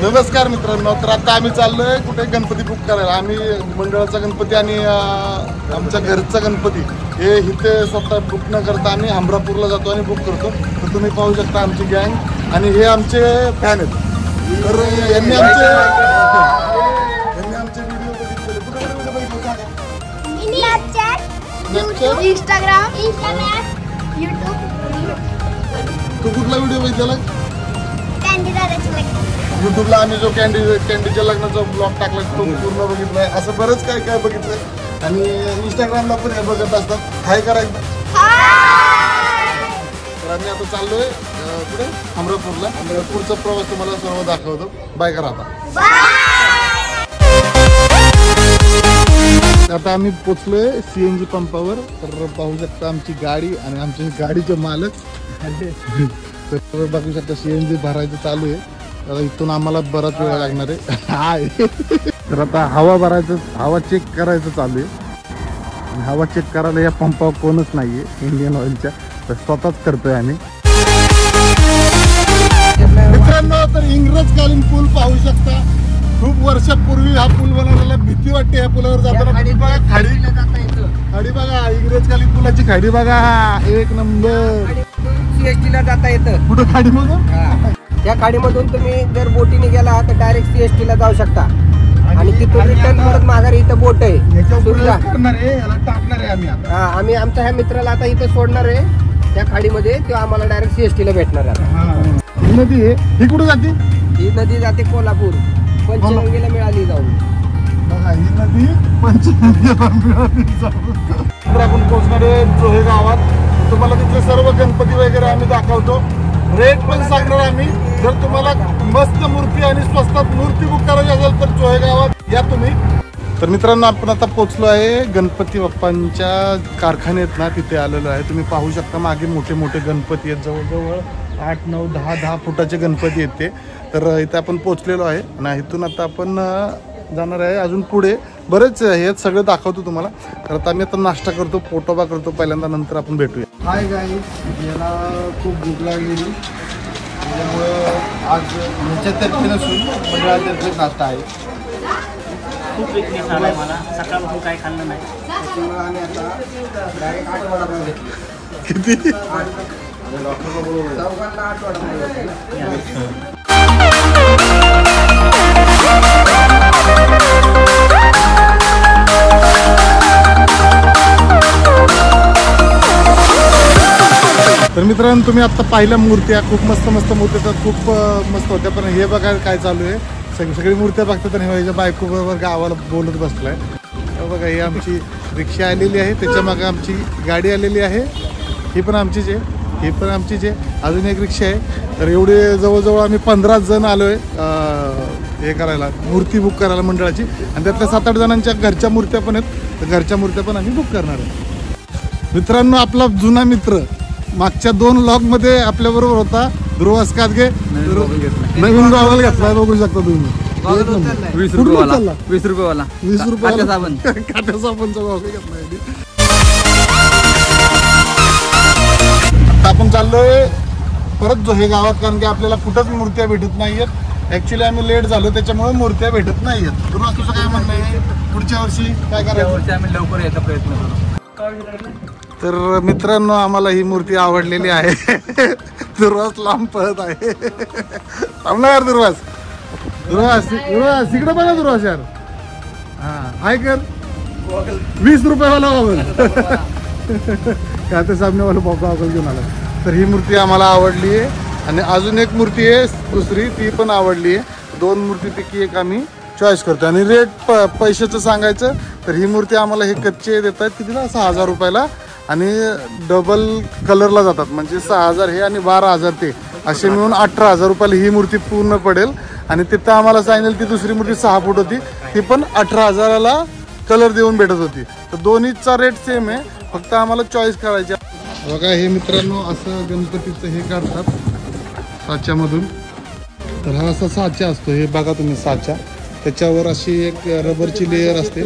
नमस्कार मित्रांनो, तर आता आम्ही चाललोय कुठे गणपती बुक करायला. आम्ही मंडळाचा गणपती आणि आमच्या घरचा गणपती हे इथे स्वतः बुक न करता आम्ही हमरापूरला जातो आणि बुक करतो. तर तुम्ही पाहू शकता आमची गँग आणि हे आमचे फॅन आहेत. तर यांनी आमचे व्हिडिओ बघितले. कुठे व्हिडिओ बघितले? Instagram, YouTube. तू कुठला व्हिडिओ बघितला? यूट्यूबला आम्ही जो कॅन्डीच्या लग्नाचा ब्लॉग टाकला तो पूर्ण बघितलाय. असं बरंच काय काय बघितलंय आणि इंस्टाग्रामला पण हे बघत असतात. हाय करायचं. तर आम्ही आता चाललोय कुठे हमरापूरला. पुढचा प्रवास तुम्हाला सर्व दाखवतो. बाय करा. आता आम्ही पोचलोय CNG पंपावर. तर पाहू शकता आमची गाडी आणि आमच्या गाडीचे मालक. तर बघू शकता CNG भरायचं चालू आहे. आता इथून आम्हाला बराच वेळ लागणार आहे. तर आता हवा चेक करायचं चालू आहे. हवा चेक करायला या पंपावर कोणच नाहीये इंडियन ऑइलच्या. तर स्वतःच करतोय आम्ही. मित्रांनो, तर इंग्रजकालीन पूल पाहू शकता. खूप वर्षापूर्वी हा पूल बनवलेला. भीती वाटते या पुलावर जाताना. खाडी बघा, इंग्रजकालीन पुलाची खाडी बघा. एक नंबर. CST ला जाता येतं. कुठं खाडीमधून? त्या खाडीमधून तुम्ही जर बोटीने गेला तर डायरेक्ट CST ला जाऊ शकता. आणि तिथून रिटर्न परत माघारी इथं बोट आहे. आम्ही आमच्या ह्या मित्राला आता इथं सोडणार आहे त्या खाडीमध्ये. तो आम्हाला डायरेक्ट CST ला भेटणार आहे. ही नदी आहे. ही कुठं जाते? ही नदी जाते कोल्हापूर. पंचगंगेला मिळाली जाऊन. ही नदी पंचगंगेला मिळाली जाऊन. आपण पोहोचणार आहे जोहे गावात. तुम्हाला तिथले सर्व गणपती वगैरे आम्ही दाखवतो. रेट पण सांगणार आम्ही. जर तुम्हाला मस्त मूर्ती आणि स्वस्तात मूर्ती बुक करायची असेल तर जोहे गावात या तुम्ही. तर मित्रांनो, आपण आता पोहोचलो आहे गणपती बाप्पांच्या कारखान्यात ना, तिथे आलेलो आहे. तुम्ही पाहू शकता मागे मोठे मोठे गणपती आहेत. जवळजवळ 8, 9, 10 फुटाचे गणपती आहेत ते. तर इथे आपण पोहोचलेलो आहे आणि इथून आता आपण जाणार आहे अजून पुढे. बरेच हे सगळं दाखवतो तुम्हाला. तर आता आम्ही आता नाश्ता करतो, पोटोबा करतो पहिल्यांदा, नंतर आपण भेटूया. हाय गाईस, याला खूप भूक लागलेली त्यामुळं आज ह्याच्यातर्फे नसून मंडळातर्फे नाश्ता आहे. खूप विकनेस आला आहे मला. सकाळपासून काही खाल्लं नाही. त्याच्यामुळे आम्ही आता डायरेक्ट 8 वडापाव घेतले. किती? 8. चौघांना 8 वडापाव घेतले. तर मित्रांनो, तुम्ही आता पाहिल्या मूर्त्या खूप मस्त मस्त मूर्त्या तर खूप मस्त होत्या. पण हे बघा काय चालू आहे. सगळी मूर्त्या बघतात आणि ह्याच्या बायको बरोबर गावाला बोलत बसलाय. बघा, ही आमची रिक्षा आलेली आहे. त्याच्या मागे आमची गाडी आलेली आहे. ही पण आमचीच आहे. ही पण आमचीच आहे. अजून एक रिक्षा आहे. तर एवढे जवळजवळ आम्ही 15 जण आलो आहे हे करायला, मूर्ती बुक करायला मंडळाची. आणि त्यातल्या 7-8 जणांच्या घरच्या मूर्त्या पण आहेत. तर घरच्या मूर्त्या पण आम्ही बुक करणार आहे. मित्रांनो, आपला जुना मित्र मागच्या 2 व्लॉगमध्ये आपल्याबरोबर होता ध्रुव कादगे. नवीन गॉगल घेतला बघू शकता तुम्ही. 20 रुपयेवाला. 20 रुपयेवाला. 20 रुपये साबण. काट्या साबणचा गॉगल घेतला. आता आपण चाललोय परत जोहे गावात, कारण की आपल्याला कुठंच मूर्त्या भेटत नाहीयेत. ऍक्च्युली आम्ही लेट झालो त्याच्यामुळे मूर्त्या भेटत नाहीयेत. तुला तुझं काय म्हणणं आहे? पुढच्या वर्षी काय करायचं? आम्ही लवकर यायचा प्रयत्न करू. तर मित्रांनो, आम्हाला ही मूर्ती आवडलेली आहे. दुर्वास लांब पळत आहे. थांबला यार दुर्वास. इकडे बघा दुर्वास यार. हाय कर. 20 रुपयेवाला गॉगल. काय ते सामनेवाला गॉगल घेऊन आला. तर ही मूर्ती आम्हाला आवडली आहे. आणि अजून एक मूर्ती आहे दुसरी, ती पण आवडली आहे. 2 मूर्तीपैकी एक आम्ही चॉईस करतो. आणि रेट पैशाचं सांगायचं तर ही मूर्ती आम्हाला हे कच्चे देतात कितीला? 6000 रुपयाला. आणि डबल कलरला जातात, म्हणजे 6000 हे आणि 12000 ते, असे मिळून 18000 रुपयाला ही मूर्ती पूर्ण पडेल. आणि तिथं आम्हाला सांगितलं ती दुसरी मूर्ती 6 फूट होती, ती पण 18000ला कलर देऊन भेटत होती. तर दोन्हीचा रेट सेम आहे, फक्त आम्हाला चॉईस करायची. बघा हे मित्रांनो, असं गणपतीचं हे काढतात साच्यामधून. तर हा असा साचा असतो, हे बघा तुम्ही साचा. त्याच्यावर अशी एक रबरची लेयर असते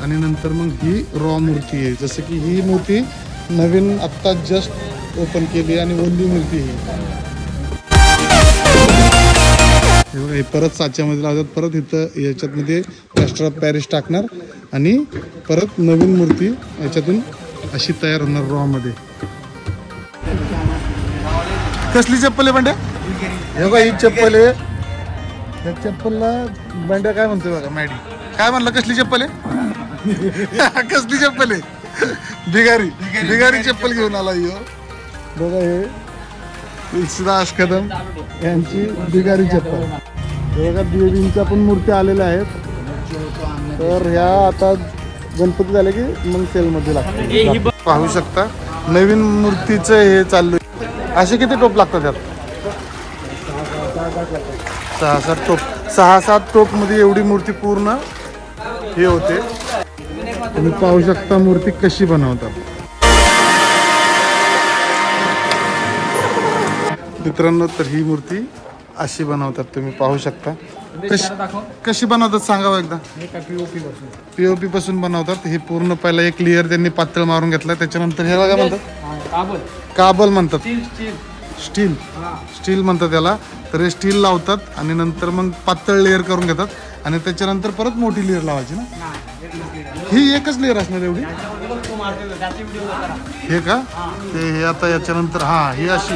आणि नंतर मग ही रॉ मूर्ती आहे. जसं की ही मूर्ती नवीन आत्ता जस्ट ओपन केली आणि ओनली मूर्ती ही. हे परत साच्यामध्ये लावतात, परत इथं याच्यातमध्ये प्लॅस्टर ऑफ पॅरिस टाकणार आणि परत नवीन मूर्ती याच्यातून अशी तयार होणार रॉ मध्ये. कसली चप्पल आहे बंड्या? हे बघा ही चप्पल आहे. या चप्पलला बंड्या काय म्हणतोय बघा, मॅडी काय म्हणलं, कसली चप्पल आहे? कसली चप्पल आहे? बिगारी चप्पल घेऊन आला यो. बघा हे तुलसीदास कदम यांची बिगारी चप्पल. बघा देवींच्या पण मूर्त्या आलेल्या आहेत. तर ह्या आता गणपती झाले की मग सेलमध्ये लागतात. पाहू शकता नवीन मूर्तीचं हे चालू. असे किती टोप लागतात त्यात? 6-7 टोप. 6-7 टोप मध्ये एवढी मूर्ती पूर्ण हे होते. तुम्ही पाहू शकता मूर्ती कशी बनवतात. मित्रांनो तर ही मूर्ती अशी बनवतात, तुम्ही पाहू शकता. कशी बनवतात सांगा एकदा. पीओपी पासून बनवतात. हे पूर्ण पहिला एक लेअर त्यांनी पातळ मारून घेतला, त्याच्यानंतर ह्याला काय म्हणतात? काबल म्हणतात. स्टील म्हणतात त्याला. तर हे स्टील लावतात आणि नंतर मग पातळ लेअर करून घेतात आणि त्याच्यानंतर परत मोठी लेअर लावायची ना. ही एकच लेअर असणार एवढी हे का? ते हे आता याच्यानंतर हा ही अशी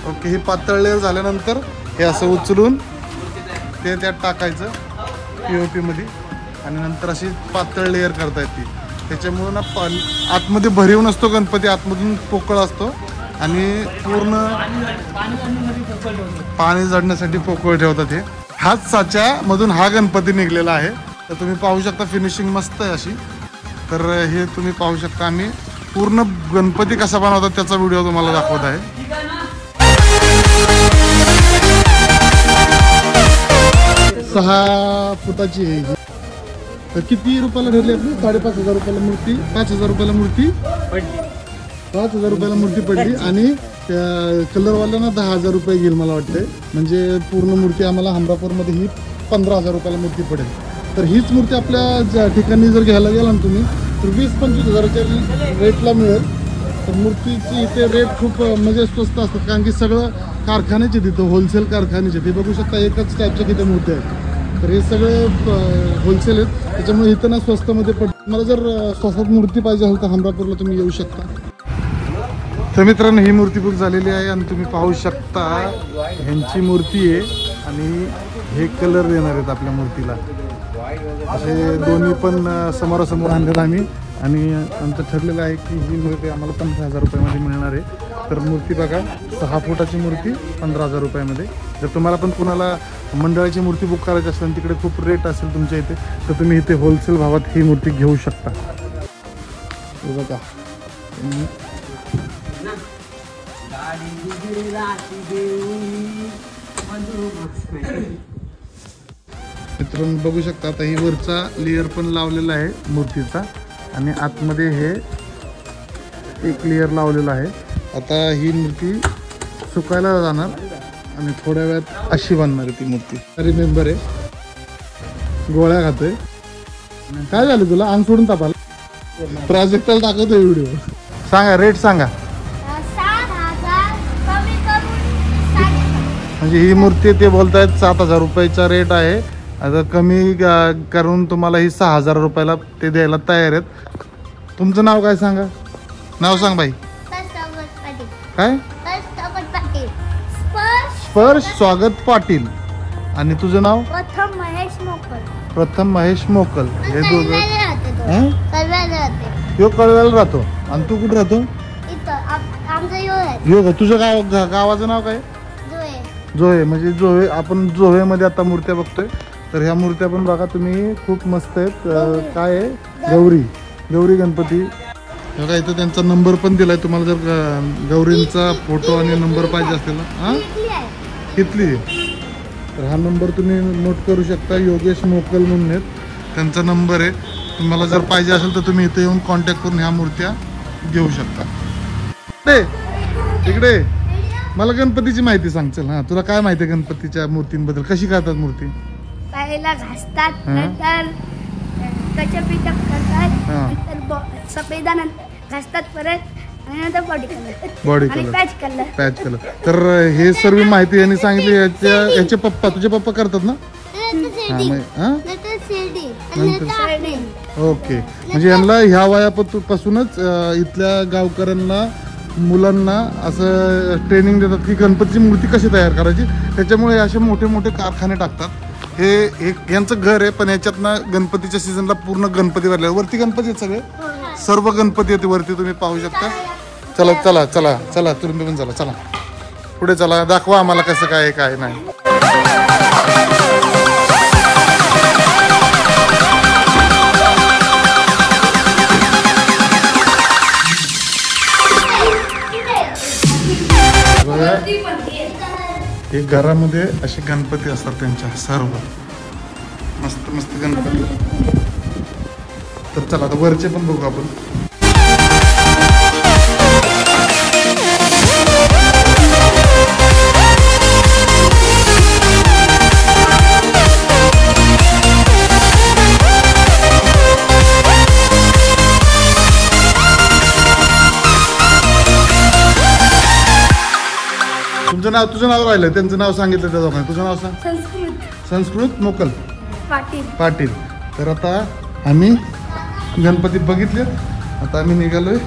ओके. ही पातळ लेअर झाल्यानंतर हे असं उचलून ते त्यात टाकायचं पीओपी मध्ये आणि नंतर अशी पातळ लेअर करता येते. त्याच्यामुळं ना आतमध्ये भरीव नसतो गणपती, आतमधून पोकळ असतो आणि पूर्ण पाणी झडण्यासाठी पोकळ ठेवतात. हे हाच साच्यामधून हा गणपती निघलेला आहे. तर तुम्ही पाहू शकता फिनिशिंग मस्त आहे अशी. तर हे तुम्ही पाहू शकता. आम्ही पूर्ण गणपती कसा बनवतात त्याचा व्हिडिओ तुम्हाला दाखवत आहे. 6 फुटाची आहे. तर किती रुपयाला ठरली आपली? 5,500 रुपयाला मूर्ती. 5,000 रुपयाला मूर्ती पडली. 5,000 रुपयाला मूर्ती पडली आणि त्या कलरवाल्यांना 10,000 रुपये घेईल मला वाटतंय. म्हणजे पूर्ण मूर्ती आम्हाला हमरापूरमध्ये ही 15,000 रुपयाला मूर्ती पडेल. तर हीच मूर्ती आपल्या ज्या ठिकाणी जर घ्यायला गेला ना तुम्ही तर 20-25 हजाराच्या रेटला मिळेल. तर मूर्तीची इथे रेट खूप म्हणजे स्वस्त असतात, कारण की सगळं कारखान्याचे तिथं होलसेल कारखान्याचे. ते बघू शकता एकच टाईपच्या तिथे मूर्त्या आहेत. तर हे सगळं होलसेल आहेत, त्याच्यामुळे इथं ना स्वस्तमध्ये पडतं. मला जर स्वस्तात मूर्ती पाहिजे असेल तर हमरापूरला तुम्ही येऊ शकता. तर मित्रांनो ही मूर्ती बुक झालेली आहे आणि तुम्ही पाहू शकता ह्यांची मूर्ती आहे आणि हे कलर देणार आहेत आपल्या मूर्तीला. असे दोन्ही पण समोरासमोर आणलेलं आम्ही आणि आमचं ठरलेलं आहे की ही मूर्ती आम्हाला 15,000 रुपयामध्ये मिळणार आहे. तर मूर्ती बघा 6 फुटाची मूर्ती 15,000 रुपयामध्ये. जर तुम्हाला पण कुणाला मंडळाची मूर्ती बुक करायची असेल तिकडे खूप रेट असेल तुमच्या इथे तर तुम्ही इथे होलसेल भावात ही मूर्ती घेऊ शकता. बघा मित्रांनो बघू शकता. आता ही वरचा लेअर पण लावलेला आहे मूर्तीचा आणि आतमध्ये हे एक लेअर लावलेला आहे. आता ही मूर्ती सुकायला जाणार आणि थोड्या वेळात अशी बनणार आहे ती मूर्ती. रिमेंबर आहे गोळ्या खातोय. काय झालं तुला? अंग सोडून तापाला? प्रोजेक्टला टाकतोय व्हिडिओ. सांगा रेट सांगा. 7,000 कमी करून 7,000. म्हणजे ही मूर्ती ते बोलतायत 7,000 रुपयाचा रेट आहे. आता कमी करून तुम्हाला ही 6,000 रुपयाला ते द्यायला तयार आहेत. तुमचं नाव काय सांगा? नाव सांग बाई. काय? स्पर्श स्वागत पाटील. आणि तुझं नाव? प्रथम महेश मोकल. प्रथम महेश मोकल. हे दोघं राहते. यो कळव्याला राहतो आणि तू कुठे राहतो? इथं आमचं यो आहे. यो का? तुझं गावाचं नाव काय? जोहे. म्हणजे जोहे. आपण जोहेमध्ये आता मूर्त्या बघतोय. तर ह्या मूर्त्या पण बघा तुम्ही खूप मस्त आहेत. काय आहे? गौरी गणपती. बघा इथं त्यांचा नंबर पण दिलाय. तुम्हाला जर गौरींचा फोटो आणि नंबर पाहिजे असेल ना कितली तर हा नंबर तुम्ही नोट करू शकता. योगेश मोकल म्हणून आहेत, त्यांचा नंबर आहे. तुम्हाला जर पाहिजे असेल तर तुम्ही इथे येऊन कॉन्टॅक्ट करून ह्या मूर्त्या घेऊ शकता. इकडे मला गणपतीची माहिती सांग. चल हा तुला काय माहिती आहे गणपतीच्या मूर्तींबद्दल? कशी करतात मूर्ती? पहिला घासतात, नंतर कचपिटक करतात, नंतर सफेदा घासतात, परत आणि नंतर बॉडी कलर बॉडी आणि colour, patch colour. Patch colour. तर हे सर्व माहिती यांनी सांगितली. याचे पप्पा, तुझे पप्पा करतात ना? हा, ओके. म्हणजे यांना ह्या वयापासूनच इथल्या गावकऱ्यांना, मुलांना असं ट्रेनिंग देतात की गणपतीची मूर्ती कशी तयार करायची. त्याच्यामुळे असे मोठे मोठे कारखाने टाकतात. हे यांचं घर आहे, पण याच्यातनं गणपतीच्या सीझनला पूर्ण गणपती भरले. वरती गणपती आहेत सगळे, सर्व गणपती आहेत वरती, तुम्ही पाहू शकता. चला चला चला चला, तुम्ही पण चला, चला पुढे चला, दाखवा आम्हाला कसं काय काय नाही. हे घरामध्ये असे गणपती असतात त्यांच्या, सर्व मस्त मस्त गणपती. तर चला आता वरचे पण बघू आपण. तुझं नाव राहिलं, त्यांचं नाव सांगितलं त्या दोघांनी. तुझं नाव सांग. संस्कृत मोकल पाटील. तर आता आम्ही गणपती बघितले, आता आम्ही निघालोय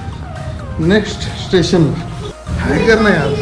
नेक्स्ट स्टेशनला. काय कर नाही आज